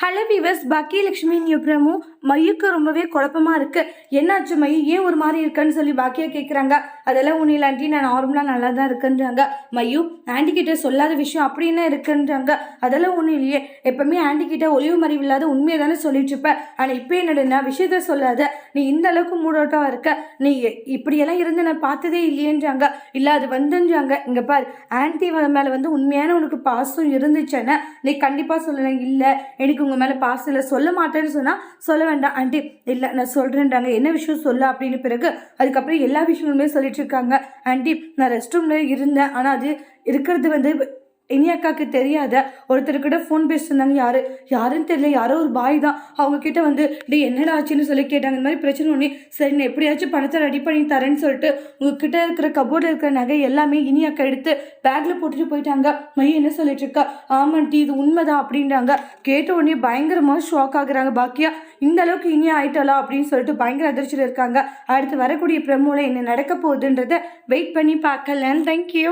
Hello viewers, Baakiyalakshmi Prabhu மையுக்கு ரொம்பவே குழப்பமா இருக்கு. என்னாச்சு மையு, ஏன் ஒரு மாதிரி இருக்குன்னு சொல்லி பாக்கியா கேட்குறாங்க. அதெல்லாம் ஒன்றும் இல்லை ஆண்டி, நான் நார்மலாக நல்லா தான் இருக்குன்றாங்க. மையு, ஆண்டி கிட்ட சொல்லாத விஷயம் அப்படி என்ன இருக்குன்றாங்க. அதெல்லாம் ஒன்றும் இல்லையே, எப்பவுமே ஆண்டி கிட்ட ஒளிவு மறைவு இல்லாத உண்மையை தானே சொல்லிட்டு இருப்ப. ஆனால் இப்போ என்னடுன்னா விஷயத்த சொல்லாத, நீ இந்த அளவுக்கு மூடோட்டா இருக்க, நீ இப்படியெல்லாம் இருந்து நான் பார்த்ததே இல்லையேன்றாங்க. இல்லை அது வந்துன்றாங்க. இங்கே பார், ஆண்டி மேலே வந்து உண்மையான உனக்கு பாசம் இருந்துச்சுன்னா நீ கண்டிப்பாக சொல்லலாம். இல்லை எனக்கு உங்கள் மேலே பாசம் இல்லை, சொல்ல மாட்டேன்னு சொன்னால் சொல்ல வேண்டாம் ஆண்டி. இல்லை நான் சொல்கிறேன்றாங்க. என்ன விஷயம் சொல்ல அப்படின்னு பிறகு அதுக்கப்புறம் எல்லா விஷயங்களுமே சொல்லிட்டு இருக்காங்க. ஆண்டி, நான் ரெஸ்ட் ரூமில் இருந்தேன், ஆனால் அது இருக்கிறது வந்து இனி அக்காவுக்கு தெரியாத ஒருத்தர்கிட்ட ஃபோன் பேசிருந்தாங்க. யாருன்னு தெரியல, யாரோ ஒரு பாய் தான். அவங்க கிட்ட வந்து டே என்னடா ஆச்சுன்னு சொல்லி கேட்டாங்க. இந்த மாதிரி பிரச்சனை ஒன்று. சரி நான் எப்படியாச்சும் பணத்தை ரெடி பண்ணி தரேன்னு சொல்லிட்டு உங்ககிட்ட இருக்கிற கபோர்டில் இருக்கிற நகை எல்லாமே இனி அக்கா எடுத்து பேக்கில் போட்டுட்டு போயிட்டாங்க. மையம் என்ன சொல்லிட்டு இருக்கா? ஆமாண்டி இது உண்மைதான் அப்படின்றாங்க. கேட்ட உடனே பயங்கரமாக ஷாக் ஆகுறாங்க. பாக்கியா இந்த அளவுக்கு இனியா ஆயிட்டாளா அப்படின்னு சொல்லிட்டு பயங்கர அதிர்ச்சியில் இருக்காங்க. அடுத்து வரக்கூடிய பிரமோல என்ன நடக்க போகுதுன்றதை வெயிட் பண்ணி பார்க்கலாம். தேங்க்யூ.